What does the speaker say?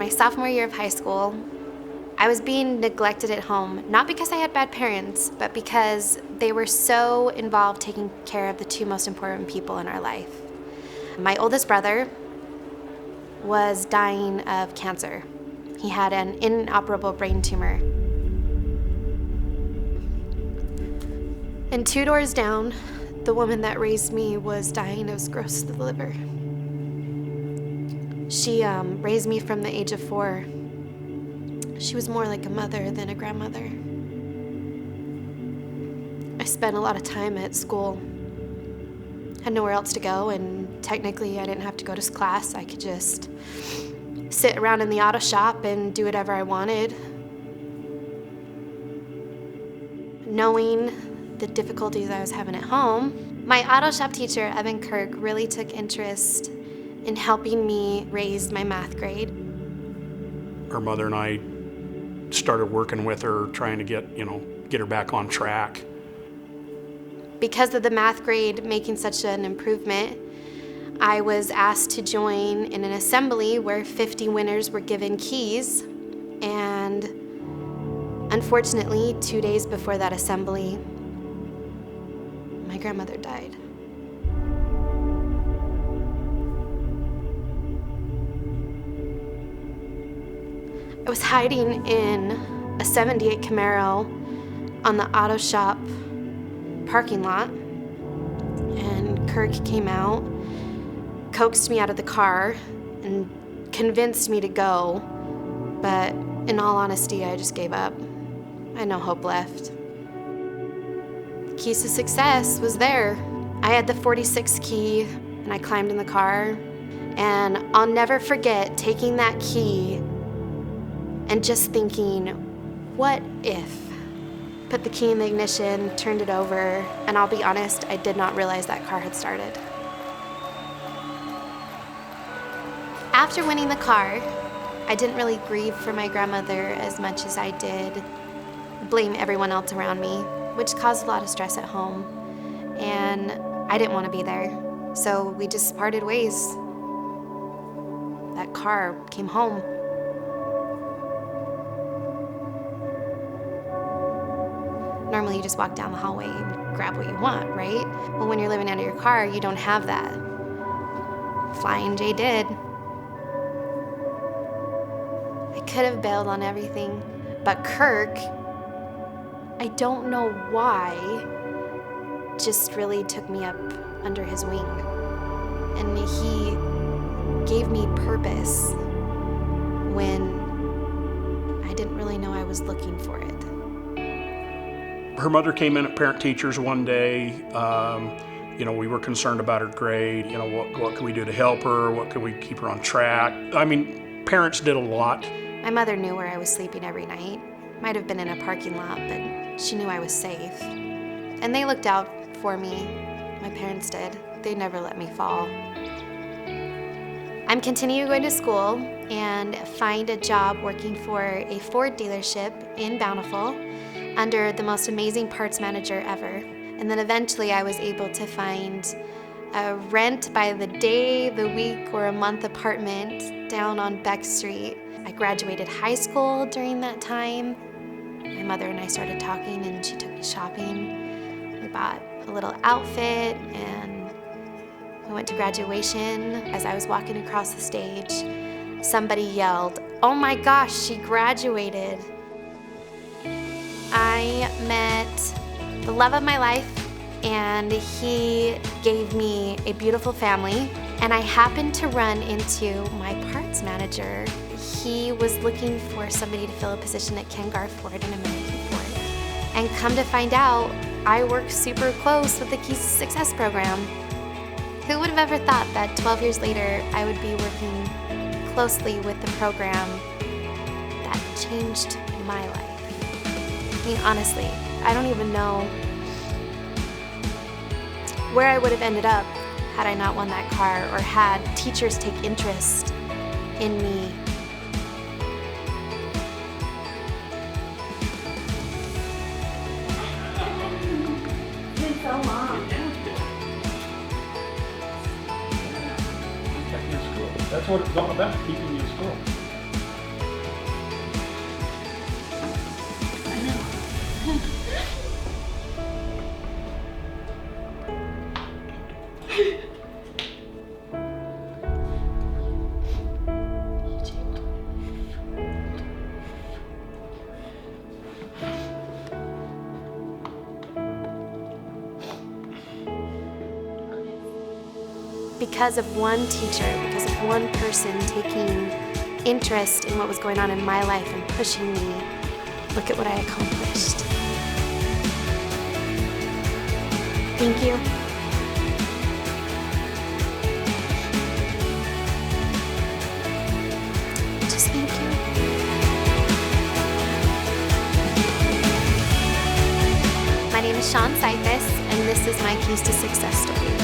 my sophomore year of high school, I was being neglected at home, not because I had bad parents, but because they were so involved taking care of the two most important people in our life. My oldest brother was dying of cancer. He had an inoperable brain tumor. And 2 doors down, the woman that raised me was dying of cirrhosis of the liver. She raised me from the age of 4. She was more like a mother than a grandmother. I spent a lot of time at school. Had nowhere else to go, and technically I didn't have to go to class. I could just sit around in the auto shop and do whatever I wanted. Knowing the difficulties I was having at home, my auto shop teacher, Evan Kirk, really took interest in helping me raise my math grade. Her mother and I started working with her, trying to get her back on track. Because of the math grade making such an improvement, I was asked to join in an assembly where 50 winners were given keys. And unfortunately, 2 days before that assembly, my grandmother died. I was hiding in a 78 Camaro on the auto shop parking lot, and Kirk came out, coaxed me out of the car, and convinced me to go, but in all honesty, I just gave up. I had no hope left. The keys to success was there. I had the 46 key, and I climbed in the car, and I'll never forget taking that key and just thinking, what if? Put the key in the ignition, turned it over, and I'll be honest, I did not realize that car had started. After winning the car, I didn't really grieve for my grandmother as much as I did blame everyone else around me, which caused a lot of stress at home. And I didn't want to be there, so we just parted ways. That car came home. Normally you just walk down the hallway and grab what you want, right? Well, when you're living out of your car, you don't have that. Flying J did. I could have bailed on everything, but Kirk, I don't know why, just really took me up under his wing. And he gave me purpose when I didn't really know I was looking for it. Her mother came in at parent teachers one day. We were concerned about her grade. What can we do to help her? What can we keep her on track? I mean, parents did a lot. My mother knew where I was sleeping every night. Might have been in a parking lot, but she knew I was safe. And they looked out for me. My parents did. They never let me fall. I'm continuing going to school and find a job working for a Ford dealership in Bountiful under the most amazing parts manager ever. And then eventually I was able to find a rent by the day, the week, or a month apartment down on Beck Street. I graduated high school during that time. My mother and I started talking, and she took me shopping. We bought a little outfit, and we went to graduation. As I was walking across the stage, somebody yelled, "Oh my gosh, she graduated." I met the love of my life, and he gave me a beautiful family. And I happened to run into my parts manager. He was looking for somebody to fill a position at Kengar Ford and American Ford. And come to find out, I work super close with the Keys to Success program. Who would have ever thought that 12 years later, I would be working closely with the program that changed my life? I mean, honestly, I don't even know where I would have ended up had I not won that car or had teachers take interest in me. It's been so long. That's what it's all about, keeping you in school. Because of one teacher, because of one person taking interest in what was going on in my life and pushing me, look at what I accomplished. Thank you. Just thank you. My name is Shaun Syphus, and this is my Keys to Success story.